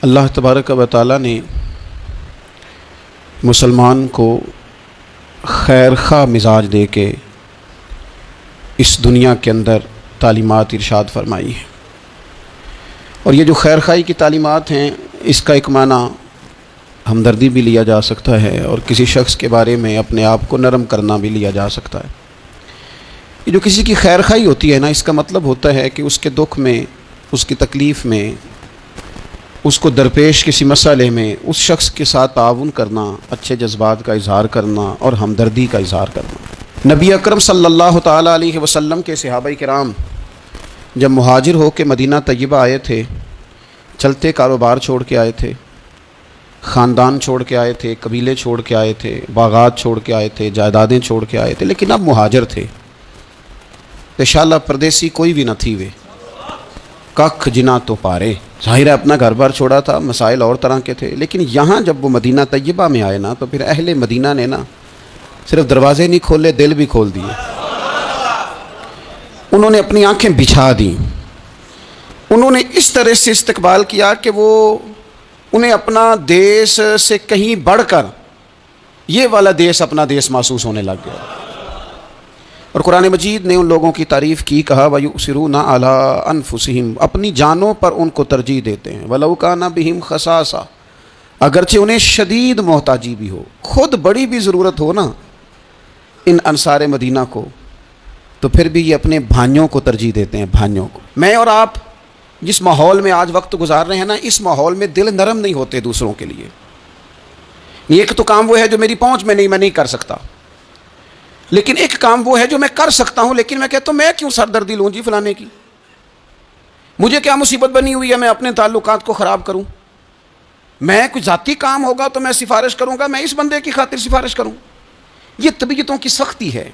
اللہ تبارک و تعالیٰ نے مسلمان کو خیر خواہ مزاج دے کے اس دنیا کے اندر تعلیمات ارشاد فرمائی ہیں، اور یہ جو خیر خواہی کی تعلیمات ہیں اس کا ایک معنی ہمدردی بھی لیا جا سکتا ہے، اور کسی شخص کے بارے میں اپنے آپ کو نرم کرنا بھی لیا جا سکتا ہے۔ یہ جو کسی کی خیر خواہی ہوتی ہے نا، اس کا مطلب ہوتا ہے کہ اس کے دکھ میں، اس کی تکلیف میں، اس کو درپیش کسی مسئلے میں اس شخص کے ساتھ تعاون کرنا، اچھے جذبات کا اظہار کرنا اور ہمدردی کا اظہار کرنا۔ نبی اکرم صلی اللہ تعالیٰ علیہ وسلم کے صحابہ کرام جب مہاجر ہو کے مدینہ طیبہ آئے تھے، چلتے کاروبار چھوڑ کے آئے تھے، خاندان چھوڑ کے آئے تھے، قبیلے چھوڑ کے آئے تھے، باغات چھوڑ کے آئے تھے، جائیدادیں چھوڑ کے آئے تھے، لیکن اب مہاجر تھے۔ انشاءاللہ پردیسی کوئی بھی نہ تھی، وے ککھ جنا تو پارے، ظاہر ہے اپنا گھر بار چھوڑا تھا، مسائل اور طرح کے تھے، لیکن یہاں جب وہ مدینہ طیبہ میں آئے نا تو پھر اہل مدینہ نے نا صرف دروازے نہیں کھولے، دل بھی کھول دیے۔ انہوں نے اپنی آنکھیں بچھا دیں، انہوں نے اس طرح سے استقبال کیا کہ وہ انہیں اپنا دیس سے کہیں بڑھ کر یہ والا دیس اپنا دیس محسوس ہونے لگ گیا۔ اور قرآن مجید نے ان لوگوں کی تعریف کی، کہا وَيُؤْثِرُونَ عَلَىٰ أَنفُسِهِمْ، اپنی جانوں پر ان کو ترجیح دیتے ہیں، وَلَوْ كَانَ بِهِمْ خَصَاصَةٌ، اگرچہ انہیں شدید محتاجی بھی ہو، خود بڑی بھی ضرورت ہو نا ان انصار مدینہ کو، تو پھر بھی یہ اپنے بھائیوں کو ترجیح دیتے ہیں، بھائیوں کو۔ میں اور آپ جس ماحول میں آج وقت گزار رہے ہیں نا، اس ماحول میں دل نرم نہیں ہوتے دوسروں کے لیے۔ ایک تو کام وہ ہے جو میری پہنچ میں نہیں، میں نہیں کر سکتا، لیکن ایک کام وہ ہے جو میں کر سکتا ہوں، لیکن میں کہتا ہوں میں کیوں سردردی لوں جی فلانے کی، مجھے کیا مصیبت بنی ہوئی ہے میں اپنے تعلقات کو خراب کروں؟ میں کوئی ذاتی کام ہوگا تو میں سفارش کروں گا، میں اس بندے کی خاطر سفارش کروں؟ یہ طبیعتوں کی سختی ہے،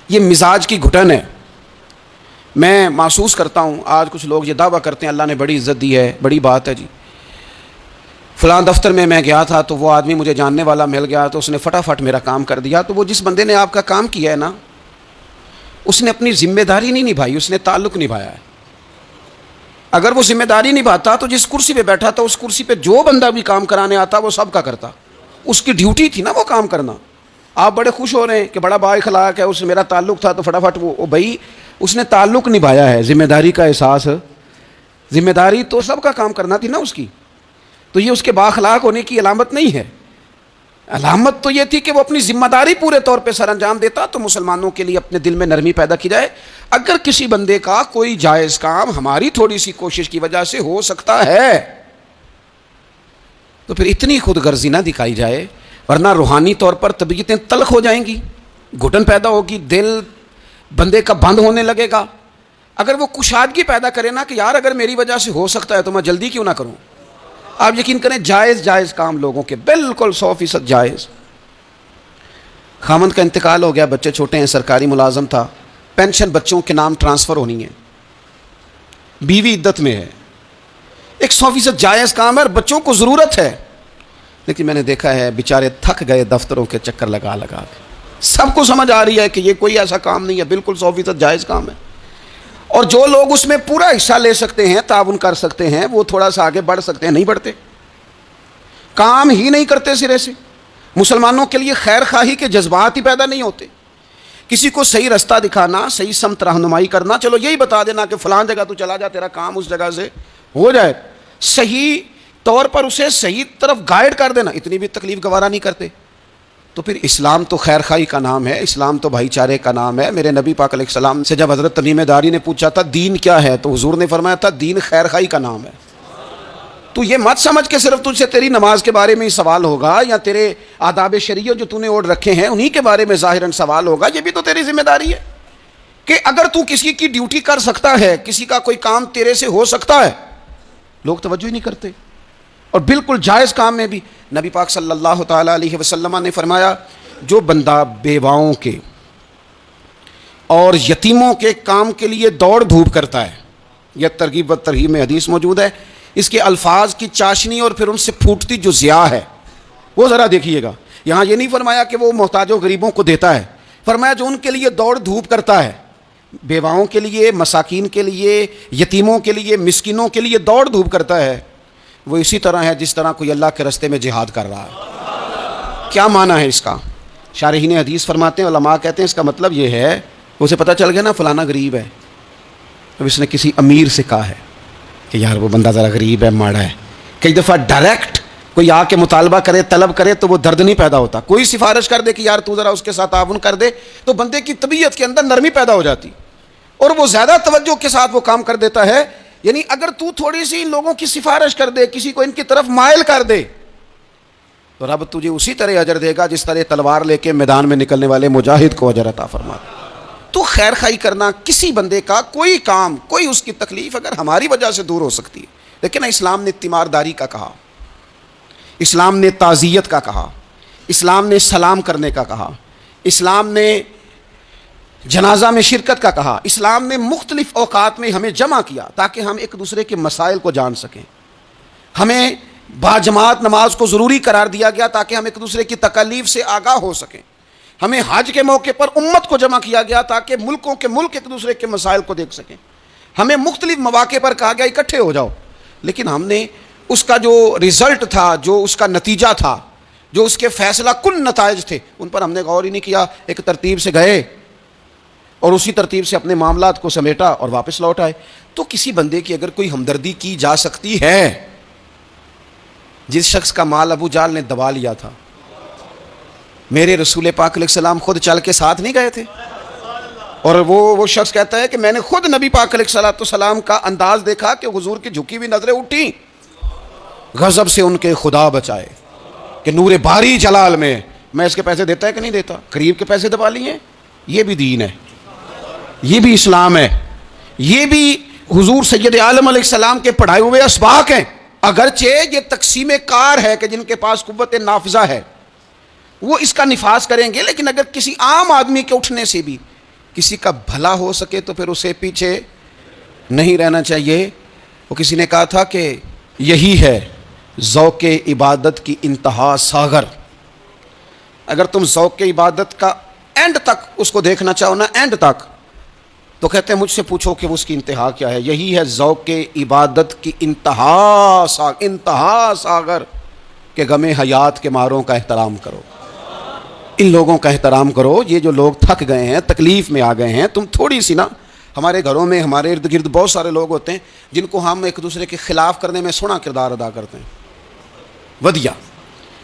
یہ مزاج کی گھٹن ہے۔ میں محسوس کرتا ہوں آج کچھ لوگ یہ دعویٰ کرتے ہیں اللہ نے بڑی عزت دی ہے، بڑی بات ہے جی، فلاں دفتر میں گیا تھا تو وہ آدمی مجھے جاننے والا مل گیا تو اس نے فٹافٹ میرا کام کر دیا۔ تو وہ جس بندے نے آپ کا کام کیا ہے نا، اس نے اپنی ذمہ داری نہیں نبھائی، اس نے تعلق نبھایا ہے۔ اگر وہ ذمہ داری نبھاتا تو جس کرسی پہ بیٹھا تھا اس کرسی پہ جو بندہ بھی کام کرانے آتا وہ سب کا کرتا، اس کی ڈیوٹی تھی نا وہ کام کرنا۔ آپ بڑے خوش ہو رہے ہیں کہ بڑا با اخلاق ہے، اس سے میرا تعلق تھا تو فٹافٹ وہ بھائی اس نے تعلق نبھایا ہے، ذمہ داری کا احساس، ذمہ داری تو سب کا کام کرنا تھی نا اس کی، تو یہ اس کے بااخلاق ہونے کی علامت نہیں ہے۔ علامت تو یہ تھی کہ وہ اپنی ذمہ داری پورے طور پہ سر انجام دیتا۔ تو مسلمانوں کے لیے اپنے دل میں نرمی پیدا کی جائے، اگر کسی بندے کا کوئی جائز کام ہماری تھوڑی سی کوشش کی وجہ سے ہو سکتا ہے تو پھر اتنی خود غرضی نہ دکھائی جائے، ورنہ روحانی طور پر طبیعتیں تلخ ہو جائیں گی، گھٹن پیدا ہوگی، دل بندے کا بند ہونے لگے گا۔ اگر وہ کشادگی پیدا کرے نا کہ یار اگر میری وجہ سے ہو سکتا ہے تو میں جلدی کیوں نہ کروں، آپ یقین کریں جائز کام لوگوں کے بالکل 100% جائز۔ خامند کا انتقال ہو گیا، بچے چھوٹے ہیں، سرکاری ملازم تھا، پینشن بچوں کے نام ٹرانسفر ہونی ہے، بیوی عدت میں ہے، ایک 100% جائز کام ہے اور بچوں کو ضرورت ہے، لیکن میں نے دیکھا ہے بیچارے تھک گئے دفتروں کے چکر لگا لگا کے۔ سب کو سمجھ آ رہی ہے کہ یہ کوئی ایسا کام نہیں ہے، بالکل 100% جائز کام ہے، اور جو لوگ اس میں پورا حصہ لے سکتے ہیں، تعاون کر سکتے ہیں، وہ تھوڑا سا آگے بڑھ سکتے ہیں، نہیں بڑھتے، کام ہی نہیں کرتے سرے سے۔ مسلمانوں کے لیے خیر خواہی کے جذبات ہی پیدا نہیں ہوتے۔ کسی کو صحیح رستہ دکھانا، صحیح سمت رہنمائی کرنا، چلو یہی بتا دینا کہ فلاں جگہ تو چلا جا، تیرا کام اس جگہ سے ہو جائے، صحیح طور پر اسے صحیح طرف گائیڈ کر دینا، اتنی بھی تکلیف گوارا نہیں کرتے۔ تو پھر اسلام تو خیر خواہی کا نام ہے، اسلام تو بھائی چارے کا نام ہے۔ میرے نبی پاک علیہ السلام سے جب حضرت تمیم داری نے پوچھا تھا دین کیا ہے، تو حضور نے فرمایا تھا دین خیر خواہی کا نام ہے۔ تو یہ مت سمجھ کہ صرف تجھ سے تیری نماز کے بارے میں ہی سوال ہوگا، یا تیرے آداب شرعیہ جو تو نے اوڑھ رکھے ہیں انہی کے بارے میں ظاہراً سوال ہوگا، یہ بھی تو تیری ذمہ داری ہے کہ اگر تو کسی کی ڈیوٹی کر سکتا ہے، کسی کا کوئی کام تیرے سے ہو سکتا ہے، لوگ توجہ ہی نہیں کرتے۔ اور بالکل جائز کام میں بھی نبی پاک صلی اللہ تعالیٰ علیہ وسلم نے فرمایا جو بندہ بیواؤں کے اور یتیموں کے کام کے لیے دوڑ دھوپ کرتا ہے، یہ ترغیب و ترہیب میں حدیث موجود ہے، اس کے الفاظ کی چاشنی اور پھر ان سے پھوٹتی جو ضیاء ہے وہ ذرا دیکھیے گا۔ یہاں یہ نہیں فرمایا کہ وہ محتاجوں غریبوں کو دیتا ہے، فرمایا جو ان کے لیے دوڑ دھوپ کرتا ہے، بیواؤں کے لیے، مساکین کے لیے، یتیموں کے لیے، مسکینوں کے لیے دوڑ دھوپ کرتا ہے، وہ اسی طرح ہے جس طرح کوئی اللہ کے راستے میں جہاد کر رہا ہے۔ کیا معنی ہے اس کا؟ شارحین حدیث فرماتے ہیں، علماء کہتے ہیں اس کا مطلب یہ ہے، اسے پتہ چل گیا نا فلانا غریب ہے، اب اس نے کسی امیر سے کہا ہے کہ یار وہ بندہ ذرا غریب ہے، ماڑا ہے۔ کئی دفعہ ڈائریکٹ کوئی آ کے مطالبہ کرے، طلب کرے تو وہ درد نہیں پیدا ہوتا، کوئی سفارش کر دے کہ یار تو ذرا اس کے ساتھ تعاون کر دے تو بندے کی طبیعت کے اندر نرمی پیدا ہو جاتی اور وہ زیادہ توجہ کے ساتھ وہ کام کر دیتا ہے۔ یعنی اگر تو تھوڑی سی ان لوگوں کی سفارش کر دے، کسی کو ان کی طرف مائل کر دے تو رب تجھے اسی طرح اجر دے گا جس طرح تلوار لے کے میدان میں نکلنے والے مجاہد کو اجر عطا فرماتا۔ تو خیر خائی کرنا، کسی بندے کا کوئی کام، کوئی اس کی تکلیف اگر ہماری وجہ سے دور ہو سکتی ہے، لیکن اسلام نے تیمارداری کا کہا، اسلام نے تعزیت کا کہا، اسلام نے سلام کرنے کا کہا، اسلام نے جنازہ میں شرکت کا کہا، اسلام نے مختلف اوقات میں ہمیں جمع کیا تاکہ ہم ایک دوسرے کے مسائل کو جان سکیں۔ ہمیں باجماعت نماز کو ضروری قرار دیا گیا تاکہ ہم ایک دوسرے کی تکالیف سے آگاہ ہو سکیں۔ ہمیں حج کے موقع پر امت کو جمع کیا گیا تاکہ ملکوں کے ملک ایک دوسرے کے مسائل کو دیکھ سکیں۔ ہمیں مختلف مواقع پر کہا گیا اکٹھے ہو جاؤ، لیکن ہم نے اس کا جو رزلٹ تھا، جو اس کا نتیجہ تھا، جو اس کے فیصلہ کن نتائج تھے، ان پر ہم نے غور ہی نہیں کیا۔ ایک ترتیب سے گئے اور اسی ترتیب سے اپنے معاملات کو سمیٹا اور واپس لوٹ آئے۔ تو کسی بندے کی اگر کوئی ہمدردی کی جا سکتی ہے، جس شخص کا مال ابو جہل نے دبا لیا تھا، میرے رسول پاک علیہ السلام خود چل کے ساتھ نہیں گئے تھے، اور وہ شخص کہتا ہے کہ میں نے خود نبی پاک علیہ السلام کا انداز دیکھا کہ حضور کی جھکی ہوئی نظریں اٹھیں، غضب سے ان کے خدا بچائے کہ نور باری جلال میں اس کے پیسے دیتا ہے کہ نہیں دیتا، قریب کے پیسے دبا لیے۔ یہ بھی دین ہے، یہ بھی اسلام ہے، یہ بھی حضور سید عالم علیہ السلام کے پڑھائے ہوئے اسباق ہیں۔ اگرچہ یہ تقسیم کار ہے کہ جن کے پاس قوت نافذہ ہے وہ اس کا نفاذ کریں گے، لیکن اگر کسی عام آدمی کے اٹھنے سے بھی کسی کا بھلا ہو سکے تو پھر اسے پیچھے نہیں رہنا چاہیے۔ وہ کسی نے کہا تھا کہ یہی ہے ذوق عبادت کی انتہا ساغر۔ اگر تم ذوق عبادت کا اینڈ تک اس کو دیکھنا چاہو نا، اینڈ تک، تو کہتے ہیں مجھ سے پوچھو کہ اس کی انتہا کیا ہے۔ یہی ہے ذوق عبادت کی انتہا ساغر کہ غم حیات کے ماروں کا احترام کرو، ان لوگوں کا احترام کرو۔ یہ جو لوگ تھک گئے ہیں، تکلیف میں آ گئے ہیں، تم تھوڑی سی نا، ہمارے گھروں میں ہمارے ارد گرد بہت سارے لوگ ہوتے ہیں جن کو ہم ایک دوسرے کے خلاف کرنے میں سونا کردار ادا کرتے ہیں، ودیا،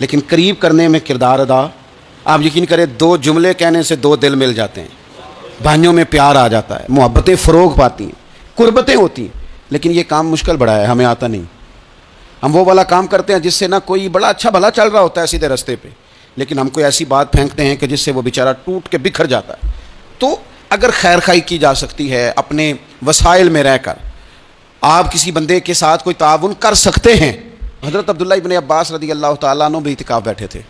لیکن قریب کرنے میں کردار ادا، آپ یقین کریں 2 جملے کہنے سے 2 دل مل جاتے ہیں، بھائیوں میں پیار آ جاتا ہے، محبتیں فروغ پاتی ہیں، قربتیں ہوتی ہیں۔ لیکن یہ کام مشکل بڑا ہے، ہمیں آتا نہیں۔ ہم وہ والا کام کرتے ہیں جس سے نہ کوئی بڑا اچھا بھلا چل رہا ہوتا ہے سیدھے راستے پہ، لیکن ہم کوئی ایسی بات پھینکتے ہیں کہ جس سے وہ بیچارہ ٹوٹ کے بکھر جاتا ہے۔ تو اگر خیر خائی کی جا سکتی ہے اپنے وسائل میں رہ کر، آپ کسی بندے کے ساتھ کوئی تعاون کر سکتے ہیں۔ حضرت عبداللہ ابن عباس رضی اللہ تعالیٰ عنہ بھی اعتکاف بیٹھے تھے،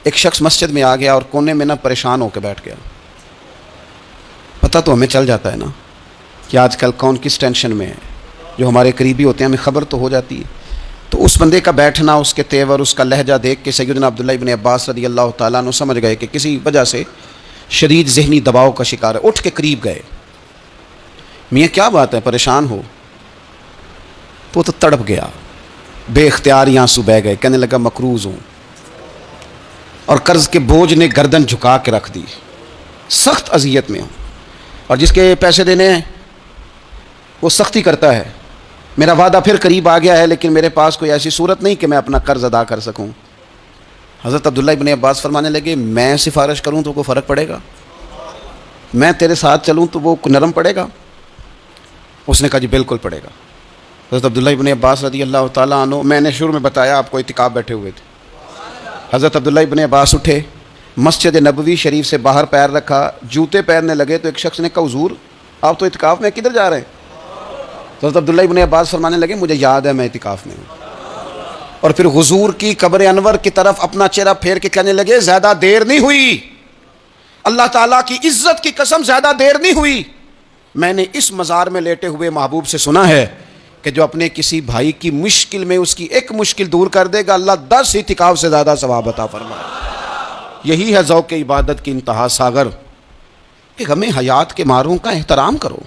ایک شخص مسجد میں آ گیا اور کونے میں نہ پریشان ہو کے بیٹھ گیا۔ پتہ تو ہمیں چل جاتا ہے نا کہ آج کل کون کس ٹینشن میں ہے، جو ہمارے قریبی ہوتے ہیں ہمیں خبر تو ہو جاتی ہے۔ تو اس بندے کا بیٹھنا، اس کے تیور، اس کا لہجہ دیکھ کے سیدنا عبداللہ ابن عباس رضی اللہ تعالیٰ عنہ سمجھ گئے کہ کسی وجہ سے شدید ذہنی دباؤ کا شکار ہے۔ اٹھ کے قریب گئے، میاں کیا بات ہے، پریشان ہو؟ تو تڑپ گیا، بے اختیار آنسو بہہ گئے، کہنے لگا مقروض ہوں اور قرض کے بوجھ نے گردن جھکا کے رکھ دی، سخت اذیت میں ہوں، اور جس کے پیسے دینے ہیں وہ سختی کرتا ہے۔ میرا وعدہ پھر قریب آ گیا ہے، لیکن میرے پاس کوئی ایسی صورت نہیں کہ میں اپنا قرض ادا کر سکوں۔ حضرت عبداللہ ابن عباس فرمانے لگے میں سفارش کروں تو کوئی فرق پڑے گا؟ میں تیرے ساتھ چلوں تو وہ نرم پڑے گا؟ اس نے کہا جی بالکل پڑے گا۔ حضرت عبداللہ ابن عباس رضی اللہ تعالیٰ عنہ، میں نے شروع میں بتایا آپ کو اعتکاف بیٹھے ہوئے تھے، حضرت عبداللہ ابن عباس اٹھے، مسجد نبوی شریف سے باہر پیر رکھا، جوتے پہننے لگے تو ایک شخص نے کہا حضور آپ تو اعتکاف میں کدھر جا رہے ہیں؟ حضرت عبداللہ ابن عباس فرمانے لگے مجھے یاد ہے میں اعتکاف میں ہوں، اور پھر حضور کی قبر انور کی طرف اپنا چہرہ پھیر کے کہنے لگے زیادہ دیر نہیں ہوئی، اللہ تعالیٰ کی عزت کی قسم زیادہ دیر نہیں ہوئی، میں نے اس مزار میں لیٹے ہوئے محبوب سے سنا ہے کہ جو اپنے کسی بھائی کی مشکل میں اس کی ایک مشکل دور کر دے گا اللہ 10 اعتکاف سے زیادہ ثواب عطا فرمائے۔ یہی ہے ذوق عبادت کی انتہا ساغر کہ غم حیات کے ماروں کا احترام کرو،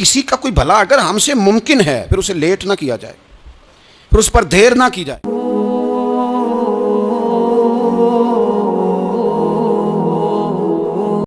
کسی کا کوئی بھلا اگر ہم سے ممکن ہے پھر اسے لیٹ نہ کیا جائے، پھر اس پر دیر نہ کی جائے۔